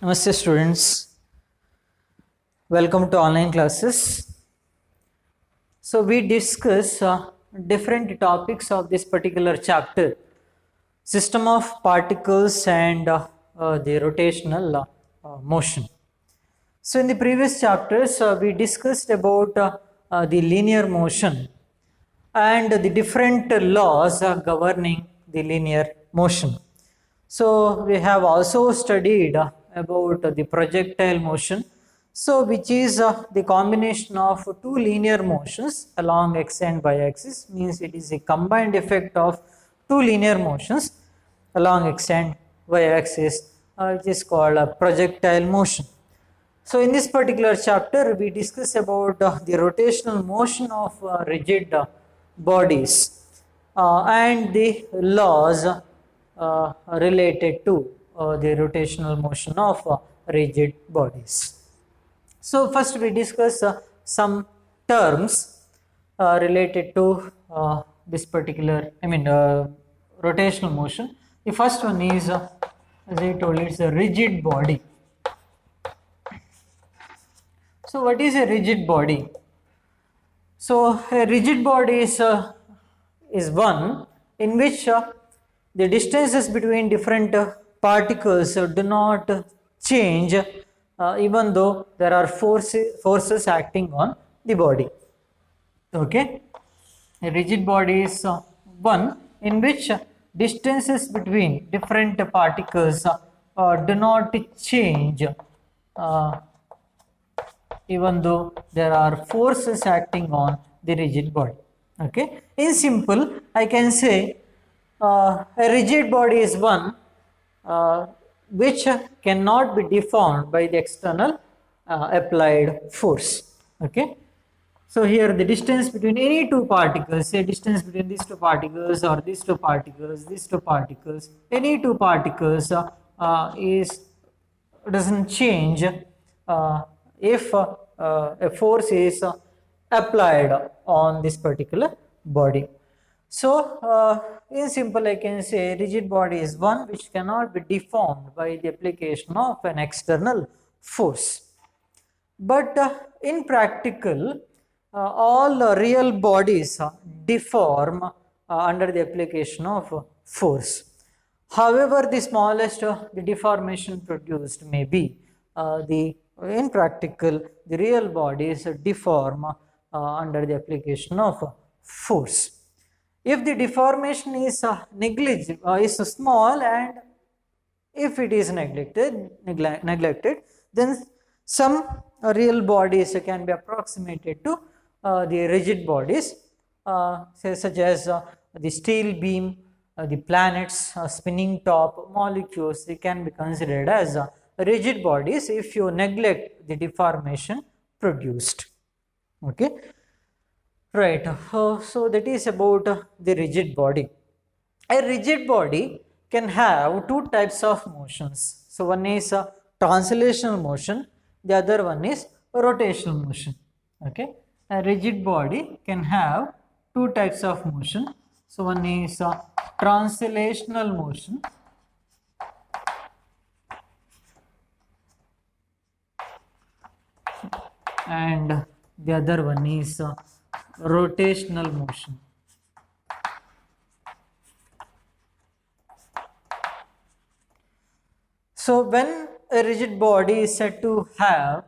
Namaste students, welcome to online classes. So we discuss different topics of this particular chapter, system of particles and the rotational motion. So in the previous chapters we discussed about the linear motion and the different laws governing the linear motion. So we have also studied about the projectile motion, so which is the combination of two linear motions along x and y axis, means it is a combined effect of two linear motions along x and y axis, which is called a projectile motion. So in this particular chapter we discuss about the rotational motion of rigid bodies and the laws related to the rotational motion of rigid bodies. So first we discuss some terms related to this particular, rotational motion. The first one is, as I told, it's a rigid body. So what is a rigid body? So a rigid body is one in which the distances between different particles do not change even though there are forces acting on the body. Okay, a rigid body is one in which distances between different particles do not change even though there are forces acting on the rigid body. Okay, in simple I can say a rigid body is one which cannot be deformed by the external applied force. Okay, so here the distance between any two particles, say distance between these two particles or these two particles, any two particles doesn't change if a force is applied on this particular body. So in simple I can say rigid body is one which cannot be deformed by the application of an external force. But in practical all real bodies deform under the application of force. However, the smallest the deformation produced may be, in practical the real bodies deform under the application of force. If the deformation is negligible, is small, and if it is neglected, then some real bodies can be approximated to the rigid bodies, say such as the steel beam, the planets, spinning top, molecules. They can be considered as rigid bodies if you neglect the deformation produced. Okay, right. So that is about the rigid body. A rigid body can have two types of motions. So one is translational motion, the other one is rotational motion. Okay, a rigid body can have two types of motion. So one is translational motion and the other one is rotational motion. So when a rigid body is said to have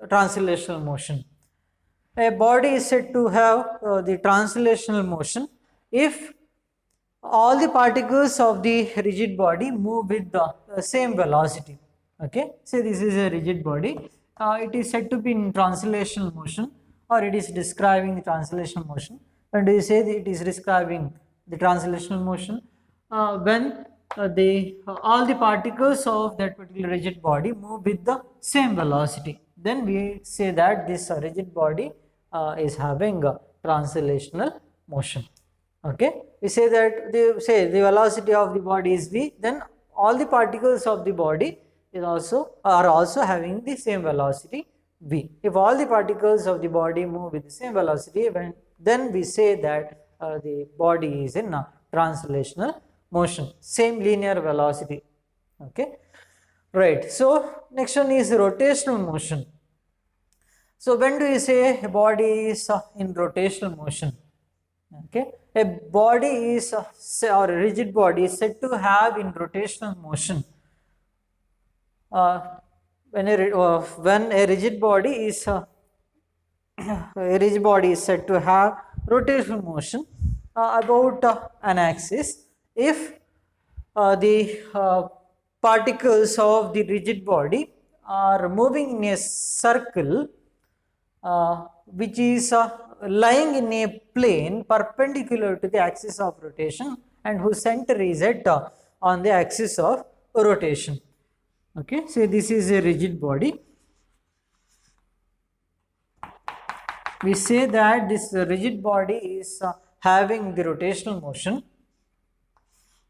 translational motion, a body is said to have the translational motion if all the particles of the rigid body move with the same velocity. Okay, say this is a rigid body, it is said to be in translational motion, or it is describing the translational motion. When do you say that it is describing the translational motion? When all the particles of that particular rigid body move with the same velocity, then we say that this rigid body is having a translational motion. Okay, we say that the velocity of the body is v, then all the particles of the body are also having the same velocity v. If all the particles of the body move with the same velocity, then we say that the body is in translational motion, same linear velocity. Okay, Right. So next one is rotational motion. So when do you say a body is in rotational motion? Okay, a body is or a rigid body is said to have in rotational motion. Uh, when a rigid body is a rigid body is said to have rotational motion about an axis if the particles of the rigid body are moving in a circle which is lying in a plane perpendicular to the axis of rotation and whose center is at on the axis of rotation. Okay, so this is a rigid body. We say that this rigid body is having the rotational motion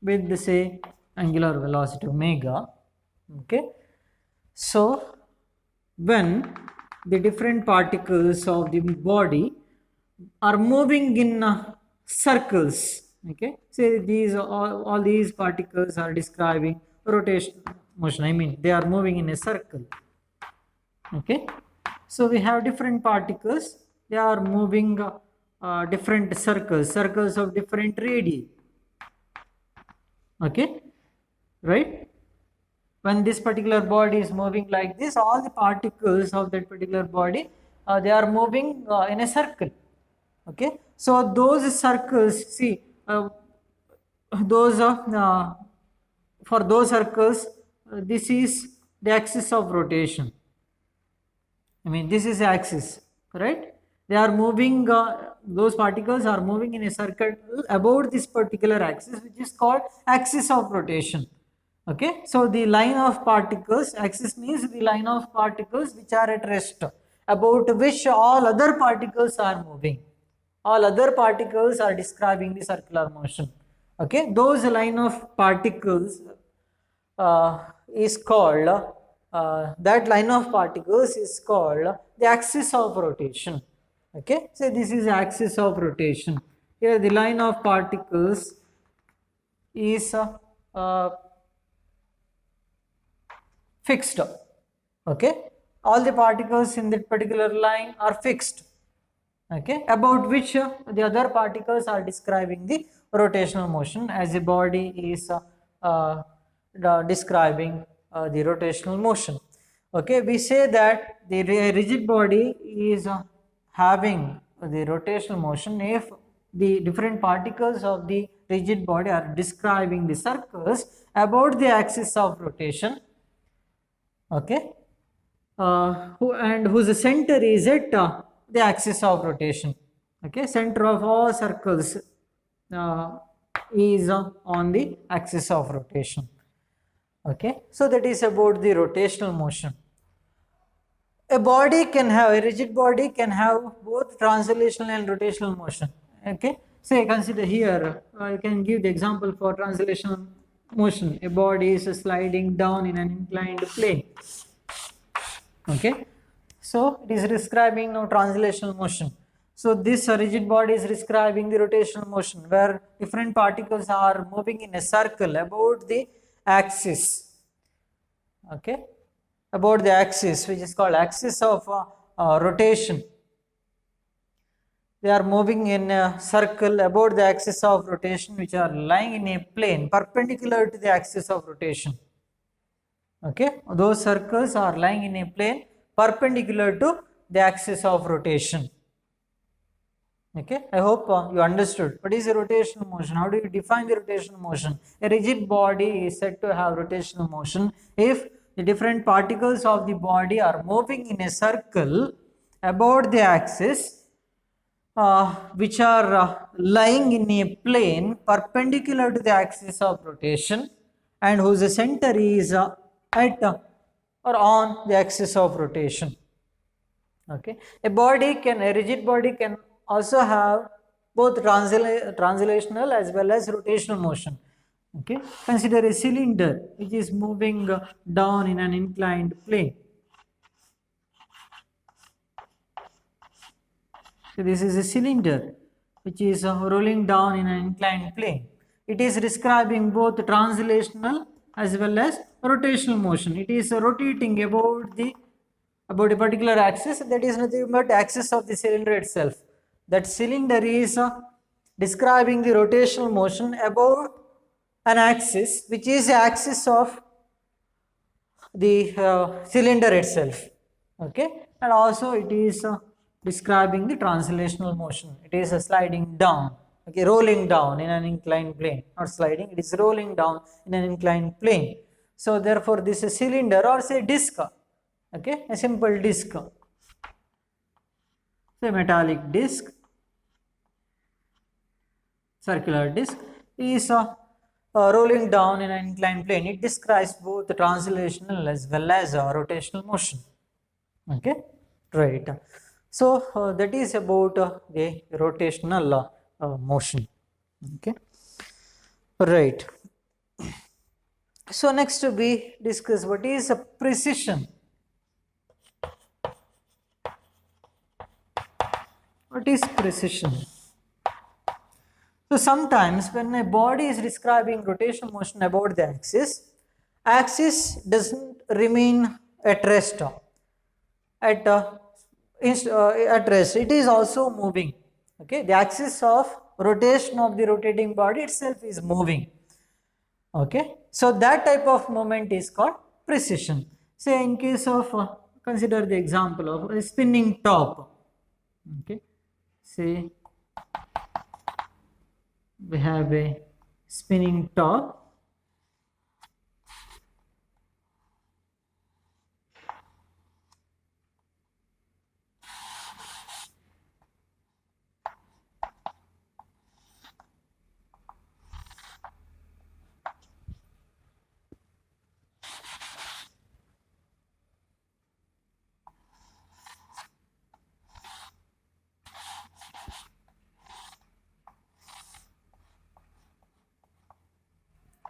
with the say angular velocity omega. Okay, so when the different particles of the body are moving in circles, okay, say these all these particles are describing rotational motion, I mean they are moving in a circle. Okay, so we have different particles, they are moving different circles of different radii. Okay, right? When this particular body is moving like this, all the particles of that particular body they are moving in a circle. Okay, so those circles, see those for those circles this is the axis of rotation. I mean this is the axis, right? They are moving, those particles are moving in a circle about this particular axis which is called axis of rotation. Okay, so the line of particles, axis means the line of particles which are at rest, about which all other particles are moving. All other particles are describing the circular motion. Okay, those line of particles is called, that line of particles is called the axis of rotation. Okay, so this is axis of rotation. Here the line of particles is fixed. Okay, all the particles in that particular line are fixed. Okay, about which the other particles are describing the rotational motion, as the body is describing the rotational motion. Okay, we say that the rigid body is having the rotational motion if the different particles of the rigid body are describing the circles about the axis of rotation. Okay, and whose center is at the axis of rotation. Okay, center of all circles is on the axis of rotation. Okay, so that is about the rotational motion. A body can have, a rigid body can have both translational and rotational motion. Okay, say consider here, you can give the example for translational motion. A body is sliding down in an inclined plane. Okay, so it is describing now translational motion. So this rigid body is describing the rotational motion where different particles are moving in a circle about the axis. Okay, about the axis which is called axis of rotation. They are moving in a circle about the axis of rotation which are lying in a plane perpendicular to the axis of rotation. Okay, those circles are lying in a plane perpendicular to the axis of rotation. Okay, I hope you understood. What is a rotational motion? How do you define the rotational motion? A rigid body is said to have rotational motion if the different particles of the body are moving in a circle about the axis which are lying in a plane perpendicular to the axis of rotation and whose center is at or on the axis of rotation. Okay, a rigid body can also have both translational as well as rotational motion. Okay, consider a cylinder which is moving down in an inclined plane. So this is a cylinder which is rolling down in an inclined plane. It is describing both translational as well as rotational motion. It is rotating about a particular axis, that is nothing but axis of the cylinder itself. That cylinder is describing the rotational motion about an axis which is the axis of the cylinder itself. Okay, and also it is describing the translational motion. It is sliding down, okay, rolling down in an inclined plane. Not sliding, it is rolling down in an inclined plane. So therefore this is cylinder, or say disc, okay, a simple disc, say metallic disc, circular disc, is rolling down in an inclined plane. It describes both the translational as well as rotational motion. Okay, right. So that is about the rotational motion. Okay, right. So next we discuss what is a precession. What is precession? So sometimes when a body is describing rotational motion about the axis doesn't remain at rest. At rest, it is also moving. Okay, the axis of rotation of the rotating body itself is moving. Okay, so that type of movement is called precession. Say in case of consider the example of a spinning top. Okay, say we have a spinning top.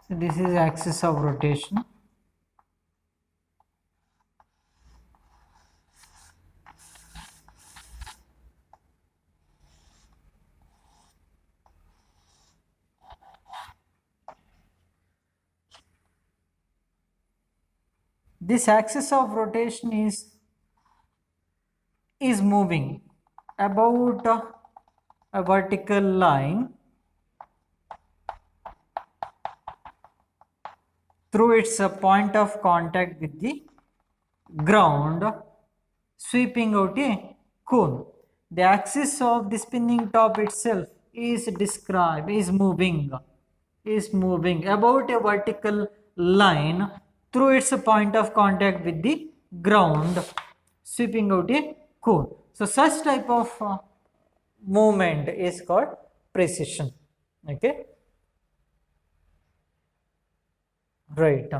So this is axis of rotation. This axis of rotation is moving about a vertical line through its point of contact with the ground, sweeping out a cone. The axis of the spinning top itself is moving about a vertical line through its point of contact with the ground, sweeping out a cone. So such type of movement is called precession. Okay, right.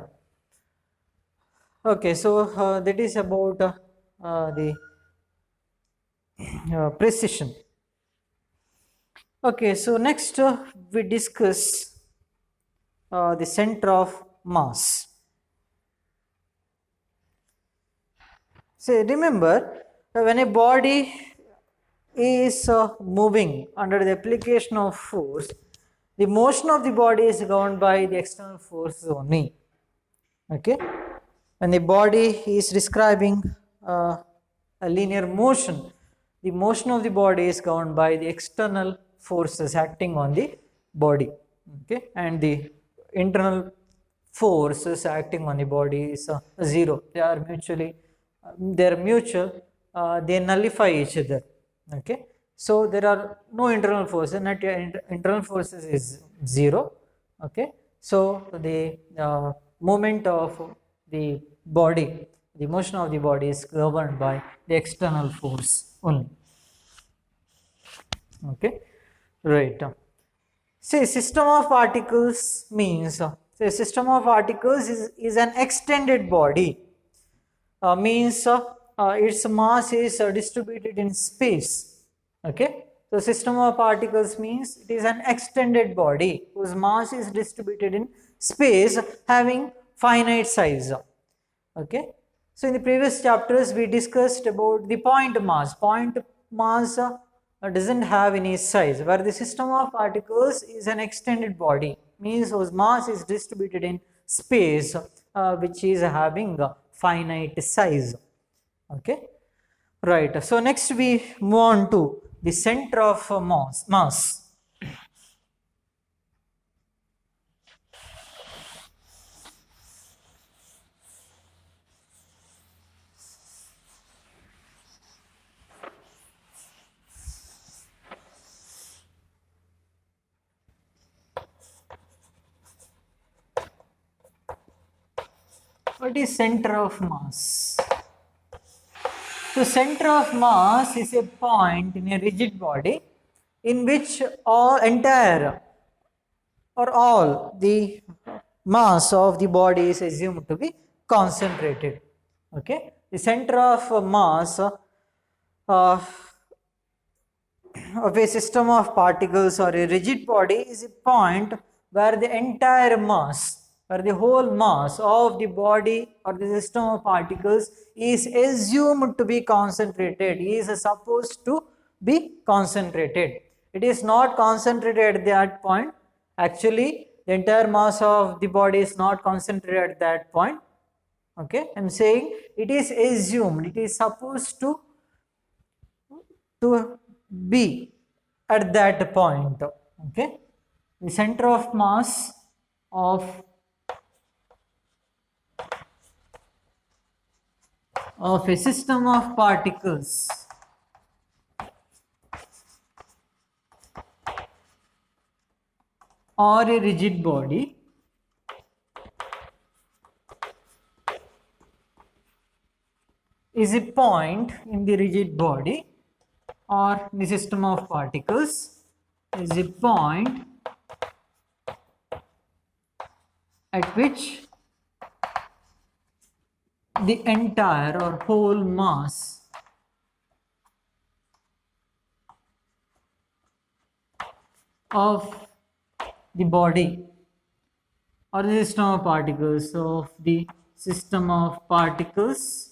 Okay, so that is about the precession. Okay, so next we discuss the center of mass. So remember, when a body is moving under the application of force, the motion of the body is governed by the external forces only. Okay, when the body is describing a linear motion, the motion of the body is governed by the external forces acting on the body. Okay, and the internal forces acting on the body is zero. They are mutual. They nullify each other. Okay, so there are no internal forces. Net internal forces is zero. Okay, so the movement of the body, the motion of the body is governed by the external force only. Okay, right. Say system of particles means, say system of particles is an extended body, means its mass is distributed in space. Okay, so system of particles means it is an extended body whose mass is distributed in space having finite size. Okay, so in the previous chapters we discussed about the point mass. Point mass doesn't have any size, where the system of particles is an extended body, means whose mass is distributed in space which is having a finite size. Okay, right. So next we move on to the center of mass. What is center of mass? So center of mass is a point in a rigid body in which all the mass of the body is assumed to be concentrated. Okay, the center of mass of a system of particles or a rigid body is a point where the entire mass, where the whole mass of the body or the system of particles is assumed to be concentrated, is supposed to be concentrated. It is not concentrated at that point. Actually, the entire mass of the body is not concentrated at that point. Okay, I am saying it is assumed, it is supposed to be at that point. Okay, the center of mass of a system of particles or a rigid body is a point in the rigid body or the system of particles, is a point at which the entire or whole mass of the body or the system of particles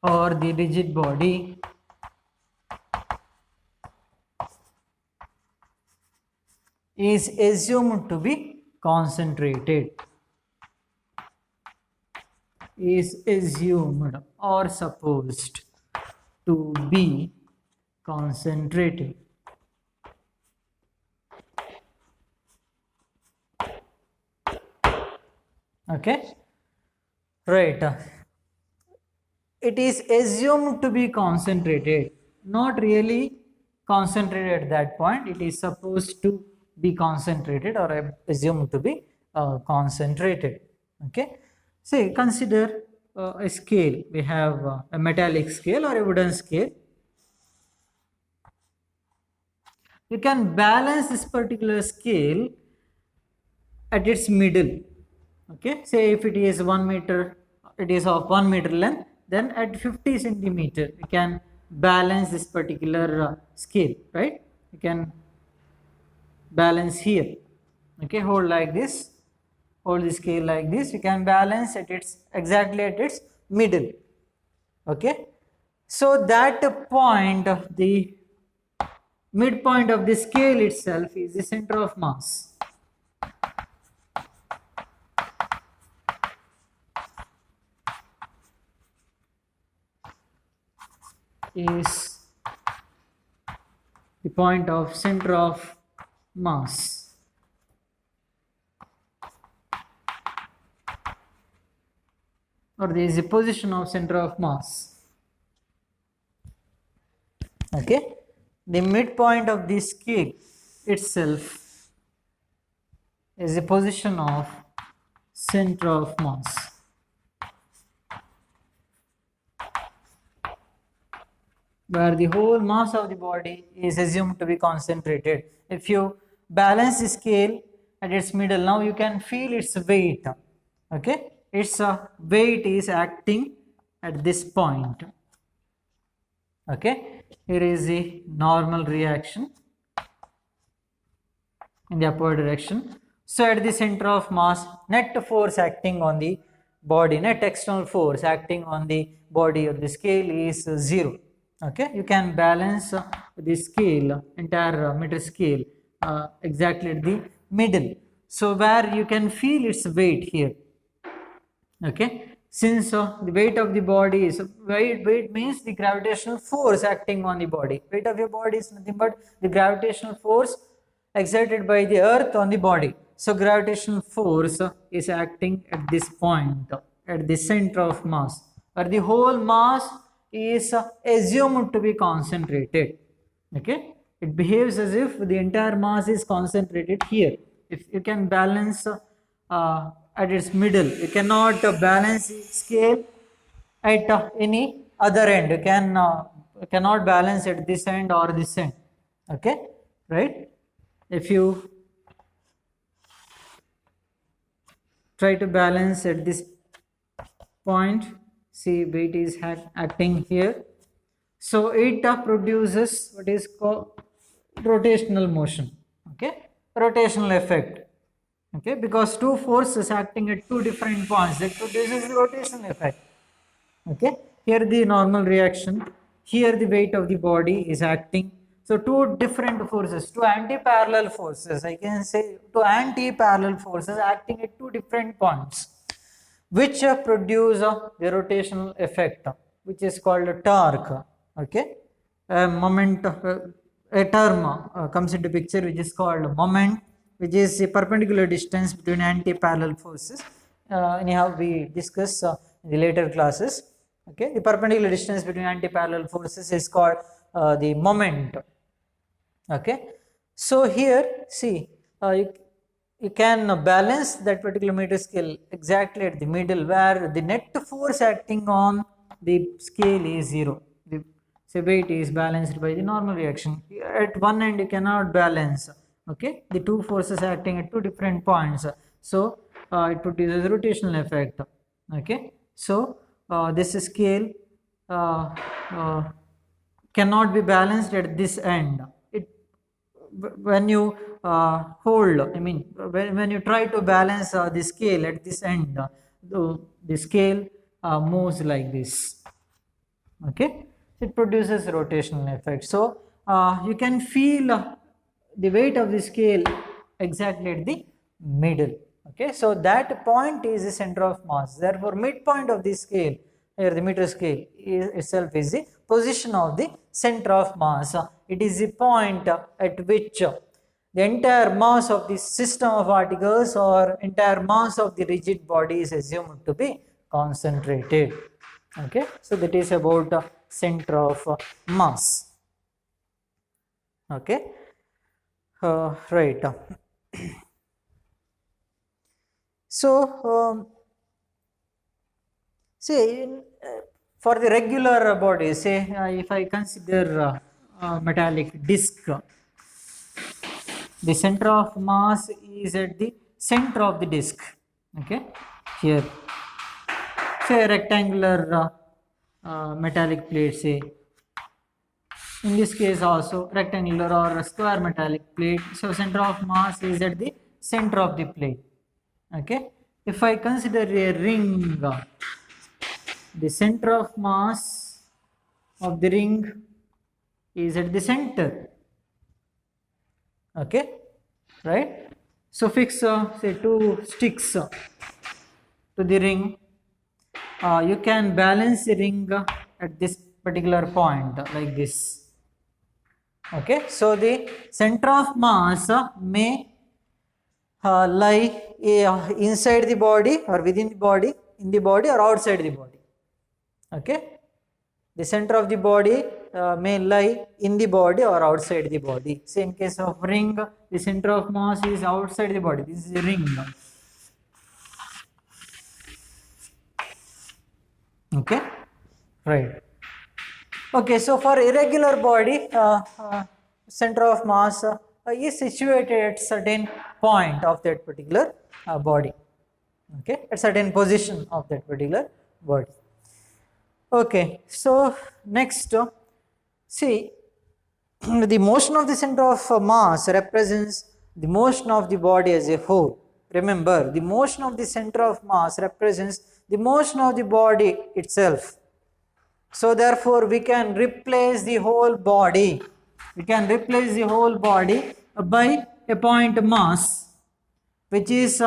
or the rigid body is assumed to be concentrated, is assumed or supposed to be concentrated. Okay, right. It is assumed to be concentrated, not really concentrated at that point. It is supposed to be concentrated or assumed to be concentrated. Okay, say consider a scale. We have a metallic scale or a wooden scale. You can balance this particular scale at its middle. Okay, say if it is 1 meter, it is of 1 meter length, then at 50 centimeter we can balance this particular scale, right? You can balance here. Okay, hold like this, hold the scale like this, you can balance at its exactly at its middle. Okay, so that point of the midpoint of the scale itself is the center of mass. Is the point of center of mass. Or there is a position of center of mass. Okay, the midpoint of the scale itself is the position of center of mass. Where the whole mass of the body is assumed to be concentrated. If you balance the scale at its middle, now you can feel its weight. Okay, its weight is acting at this point. Okay, here is the normal reaction in the upward direction. So at the center of mass, net force acting on the body, net external force acting on the body of the scale is 0. Okay, you can balance the scale, entire meter scale, exactly at the middle. So where you can feel its weight here. Okay, since the weight of the body is weight means the gravitational force acting on the body. Weight of your body is nothing but the gravitational force exerted by the earth on the body. So gravitational force is acting at this point, at the center of mass, where the whole mass is assumed to be concentrated. Okay, it behaves as if the entire mass is concentrated here. If you can balance at its middle, you cannot balance the scale at any other end. You cannot balance at this end or this end. Okay, right? If you try to balance at this point, see weight is acting here, so it produces what is called rotational motion. Okay, rotational effect. Okay, because two forces acting at two different points, that produces the rotational effect. Okay, here the normal reaction, here the weight of the body is acting. So two different forces, two anti-parallel forces, I can say two anti-parallel forces acting at two different points, which produce the rotational effect, which is called a torque. Okay, a moment, a term comes into picture which is called moment, which is a perpendicular distance between anti-parallel forces. Anyhow, we discuss in the later classes. Okay, the perpendicular distance between anti-parallel forces is called the moment. Okay, so here see, you can balance that particular meter scale exactly at the middle, where the net force acting on the scale is zero. The weight is balanced by the normal reaction. At one end you cannot balance. Okay, the two forces acting at two different points, so it produces rotational effect. Okay, so this scale uh, cannot be balanced at this end. It when you hold, I mean when you try to balance the scale at this end, the scale moves like this. Okay, it produces rotational effect. So you can feel the weight of the scale exactly at the middle. Okay, so that point is the center of mass, therefore midpoint of the scale, here the meter scale itself is the position of the center of mass. It is the point at which the entire mass of the system of particles or entire mass of the rigid body is assumed to be concentrated. Okay, so that is about center of mass. Okay, right. So see, for the regular body, say if I consider metallic disc, the center of mass is at the center of the disc. Okay, here say a rectangular metallic plate, say in this case also rectangular or a square metallic plate, so center of mass is at the center of the plate. Okay, if I consider a ring, the center of mass of the ring is at the center. Okay, right? So fix say two sticks to the ring. You can balance the ring at this particular point like this. Okay, so the center of mass may lie inside the body or within the body, in the body or outside the body. Okay, the center of the body may lie in the body or outside the body. So in case of ring, the center of mass is outside the body. This is a ring. Okay, right. Okay, so for irregular body, center of mass is situated at certain point of that particular body. Okay, at certain position of that particular body. Okay, so next, see, the motion of the center of mass represents the motion of the body as a whole. Remember, the motion of the center of mass represents the motion of the body itself. So therefore we can replace the whole body. We can replace the whole body by a point mass which is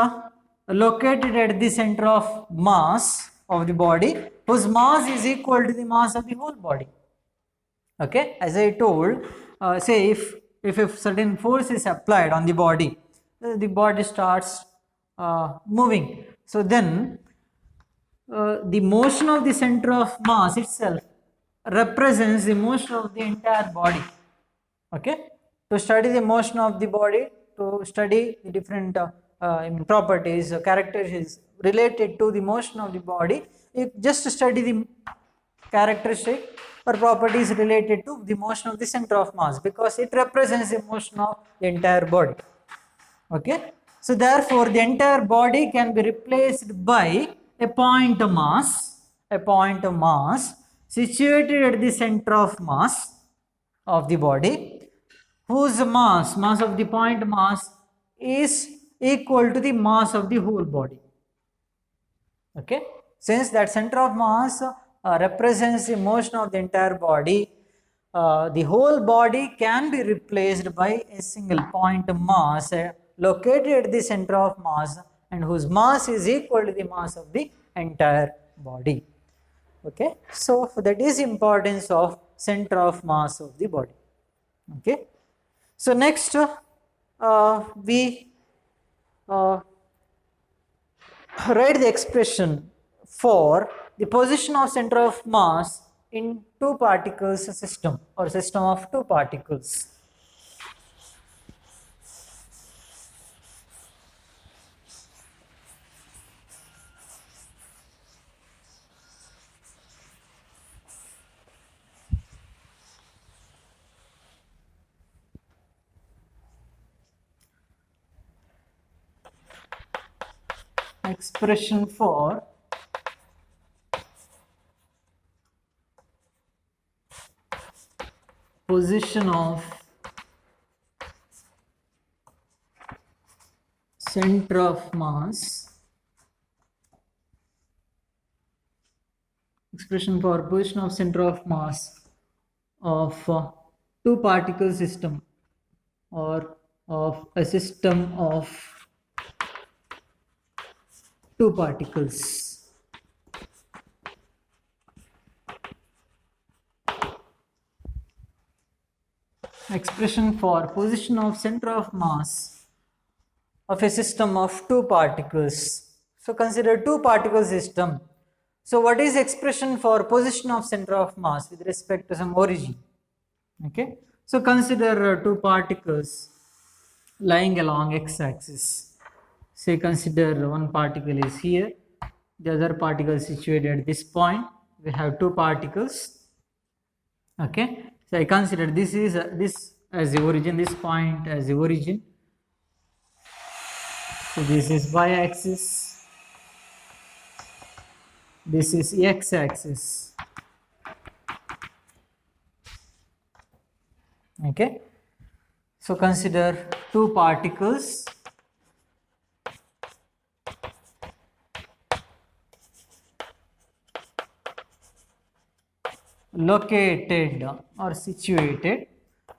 located at the center of mass of the body, whose mass is equal to the mass of the whole body. Okay, as I told, say if a certain force is applied on the body starts moving. So then the motion of the center of mass itself represents the motion of the entire body. Okay, to study the motion of the body, to study the different properties, characteristics related to the motion of the body, you just study the characteristic or properties related to the motion of the center of mass, because it represents the motion of the entire body. Okay, so therefore the entire body can be replaced by a point mass situated at the center of mass of the body, whose mass of the point mass is equal to the mass of the whole body. Okay, since that center of mass represents the motion of the entire body, the whole body can be replaced by a single point mass located at the center of mass and whose mass is equal to the mass of the entire body. Okay, so that is importance of center of mass of the body. Okay, so next we write the expression for the position of center of mass in two particles system or system of two particles. Expression for position of center of mass, expression for position of center of mass of two particle system or of a system of two particles. Expression for position of center of mass of a system of two particles. So consider two particle system. So what is expression for position of center of mass with respect to some origin? Okay, so consider two particles lying along x-axis. Say consider one particle is here, the other particle is situated at this point. We have two particles. Okay, so I consider this is this as the origin, this point as the origin. So this is y-axis, this is x-axis. Okay, so consider two particles located or situated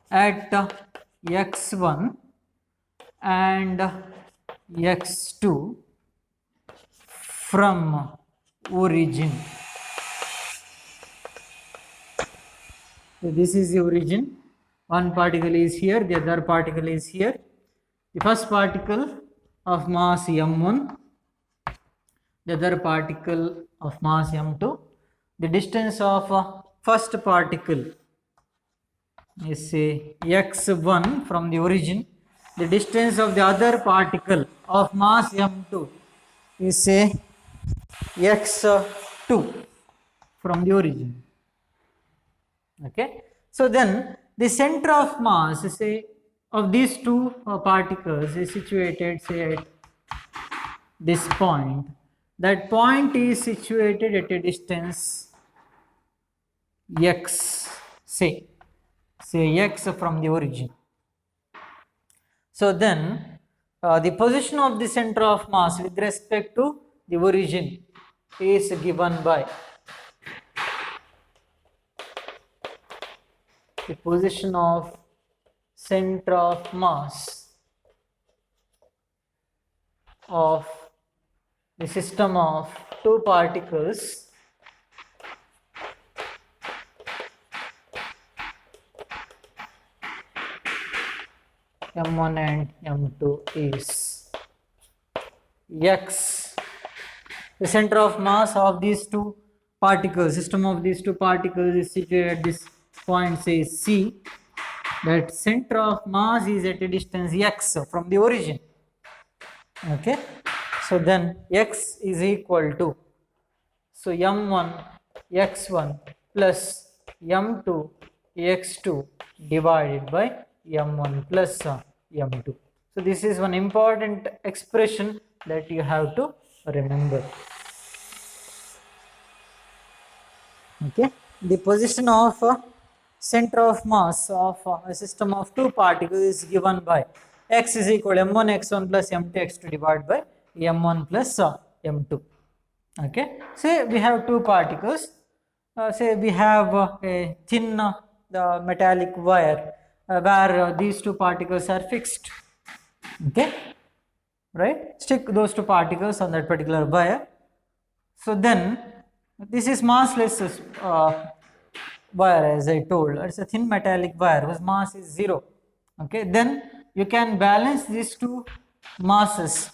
at x1 and x2 from origin. So this is the origin. One particle is here, the other particle is here. The first particle of mass m1, the other particle of mass m2. The distance of first particle is say x1 from the origin. The distance of the other particle of mass m2 is say x2 from the origin. Okay, so then the center of mass say of these two particles is situated say at this point. That point is situated at a distance x, say x from the origin. So then the position of the center of mass with respect to the origin is given by the position of center of mass of the system of two particles m1 and m2 is x. The center of mass of these two particles, system of these two particles is situated at this point, say C. That center of mass is at a distance x from the origin. Okay, so then x is equal to, so m1 x1 plus m2 x2 divided by m1 plus m2. So this is one important expression that you have to remember. Okay, the position of center of mass of a system of two particles is given by x is equal to m1 x1 plus m2 x2 divided by m1 plus m2. Okay, say we have two particles, say we have a thin the metallic wire where these two particles are fixed. Okay, right, stick those two particles on that particular wire. So then this is massless wire, as I told. It's a thin metallic wire whose mass is 0. Okay, then you can balance these two masses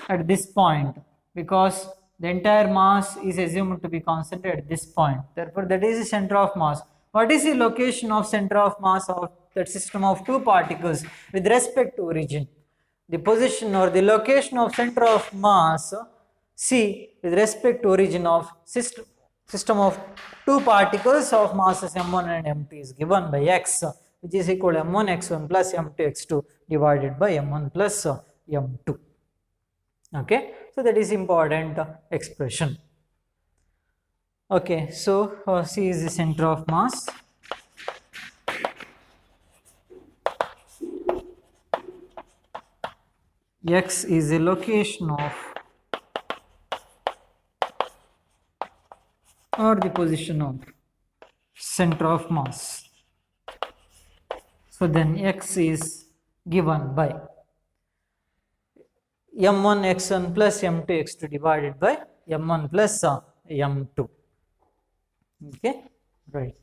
at this point because the entire mass is assumed to be concentrated at this point. Therefore, that is the center of mass. What is the location of center of mass of that system of two particles with respect to origin? The position or the location of center of mass C with respect to origin of system of two particles of masses m1 and m2 is given by x, which is equal to m1 x1 plus m2 x2 divided by m1 plus m2. Okay, so that is important expression. Okay, so C is the center of mass. X is the location of or the position of center of mass. So then x is given by m1 x1 plus m2 x2 divided by m1 plus m2. Okay, right.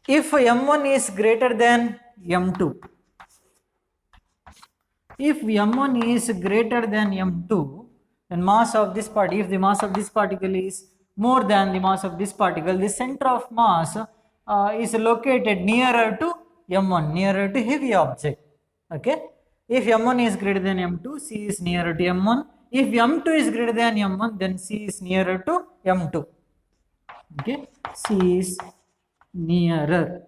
If m1 is greater than m2, if m1 is greater than m2, then mass of this particle, if the mass of this particle is more than the mass of this particle, the center of mass is located nearer to m1, nearer to heavy object. Okay, if m1 is greater than m2, C is nearer to m1. If m2 is greater than m1, then C is nearer to m2. Okay, C is nearer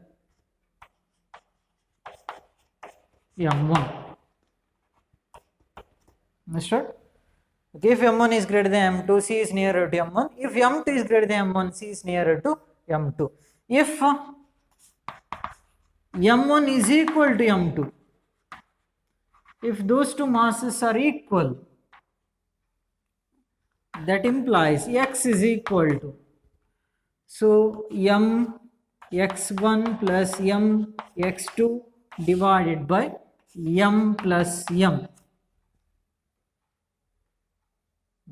m1. Understood? Okay, if m1 is greater than m2, C is nearer to m1. If m2 is greater than m1, C is nearer to m2. If m1 is equal to m2, if those two masses are equal, that implies x is equal to, so m x1 plus m x2 divided by m plus m.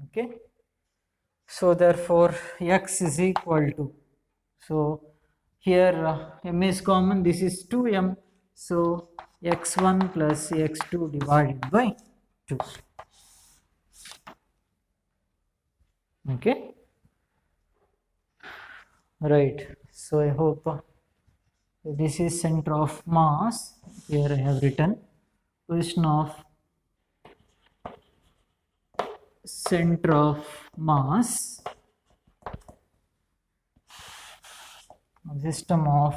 Okay, so therefore x is equal to, so here m is common, this is 2m, so x1 plus x2 divided by 2. Okay, right. So I hope this is center of mass. Here I have written position of center of mass system of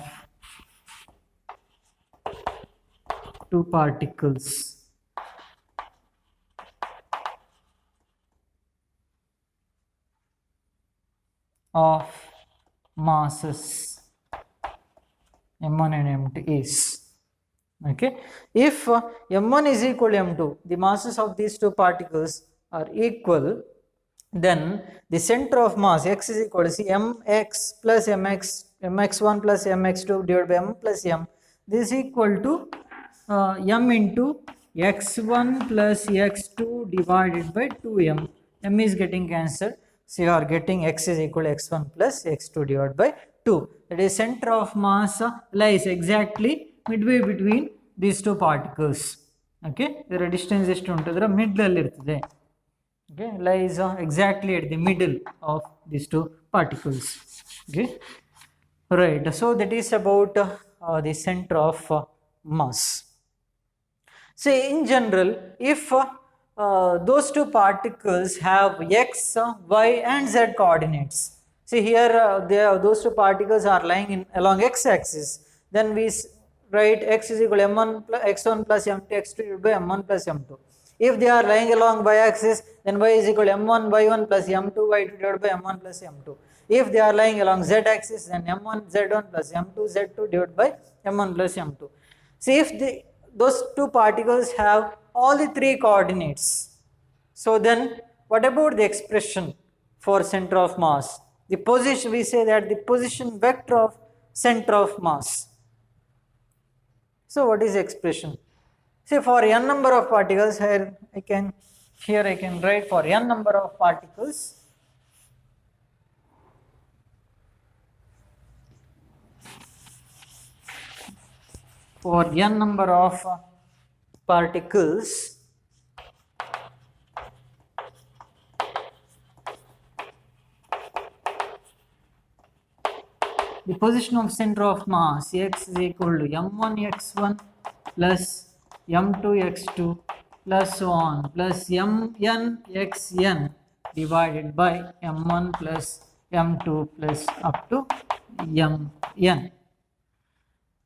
two particles of masses m1 and m2 is. Okay, if m1 is equal to m2, the masses of these two particles are equal, then the center of mass x is equal to see mx plus mx1 plus mx2 divided by m plus m. This is equal to m into x1 plus x2 divided by 2m. M is getting cancelled, so you are getting x is equal to x1 plus x2 divided by 2. That is, center of mass lies exactly midway between these two particles. Okay, there distance is middle irtade. Okay, lies exactly at the middle of these two particles. Okay, right. So that is about the center of mass. So in general, if those two particles have x, y and z coordinates, see here those two particles are lying in along x-axis, then we write x is equal to m1 plus x1 plus m2 x2 divided by m1 plus m2. If they are lying along y-axis, then y is equal to m1 y1 plus m2 y2 divided by m1 plus m2. If they are lying along z-axis, then m1 z1 plus m2 z2 divided by m1 plus m2. See, if those two particles have all the three coordinates, so then what about the expression for center of mass? The position, we say that the position vector of center of mass. So what is the expression? Say for n number of particles, here I can write for n number of particles. For n number of particles, the position of center of mass x is equal to m1 x1 plus m2 x2 plus so on plus mn xn divided by m1 plus m2 plus up to mn.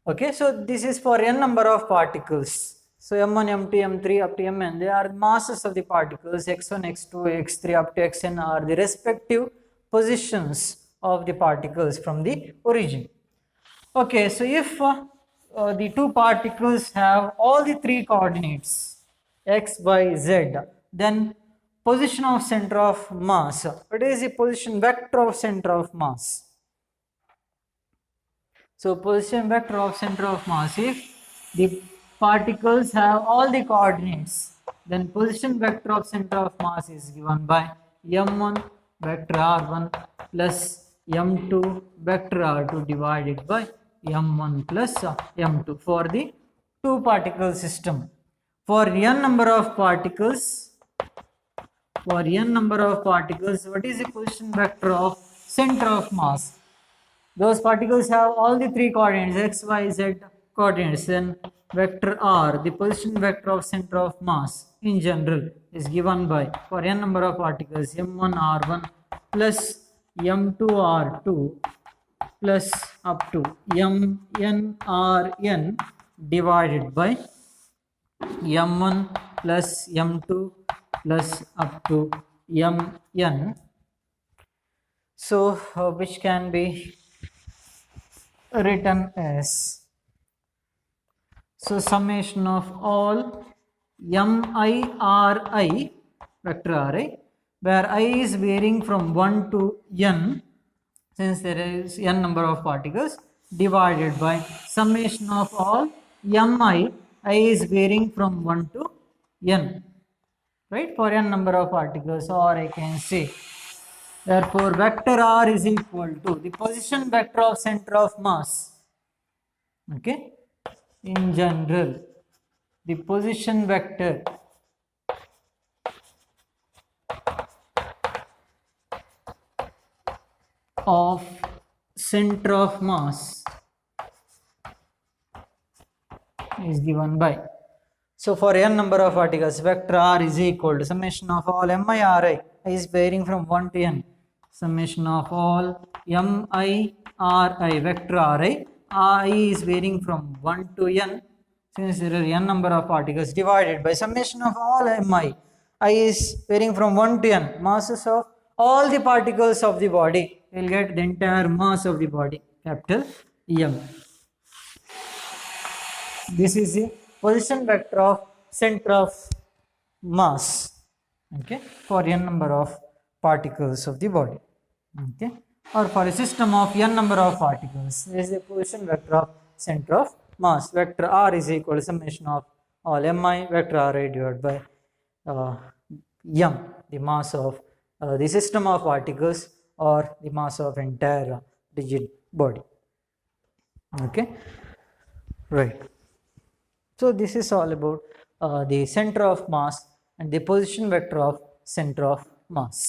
Okay, so this is for n number of particles. So m1, m2, m3 up to mn, they are masses of the particles. x1, x2, x3 up to xn are the respective positions of the particles from the origin. Okay, so if the two particles have all the three coordinates x, y, z, then position of center of mass. What is the position vector of center of mass? So position vector of center of mass, if the particles have all the coordinates, then position vector of center of mass is given by m1 vector r1 plus m2 vector r2 divided by m1 plus m2 for the two particle system. For n number of particles, what is the position vector of center of mass? Those particles have all the three coordinates x, y, z coordinates, then vector r, the position vector of center of mass in general, is given by, for n number of particles, m1 r1 plus m2 r2 plus up to mn rn divided by m1 plus m2 plus up to mn. So which can be written as, so summation of all mi vector ri, where I is varying from 1 to n, since there is n number of particles, divided by summation of all mi, I is varying from 1 to n, right, for n number of particles. Or I can say, therefore vector r is equal to the position vector of center of mass. Okay, in general, the position vector of center of mass is given by, so for n number of particles, vector r is equal to summation of all mi ri, I is varying from 1 to n, summation of all mi ri vector ri, I is varying from 1 to n, since there are n number of particles, divided by summation of all mi, I is varying from 1 to n, masses of all the particles of the body, we will get the entire mass of the body, capital M. This is the position vector of center of mass, okay, for n number of particles of the body. Okay, or for a system of n number of particles, there is a position vector of center of mass. Vector r is equal to summation of all mi vector r divided by m, the mass of the system of particles or the mass of entire rigid body. Okay, right. So this is all about the center of mass and the position vector of center of mass.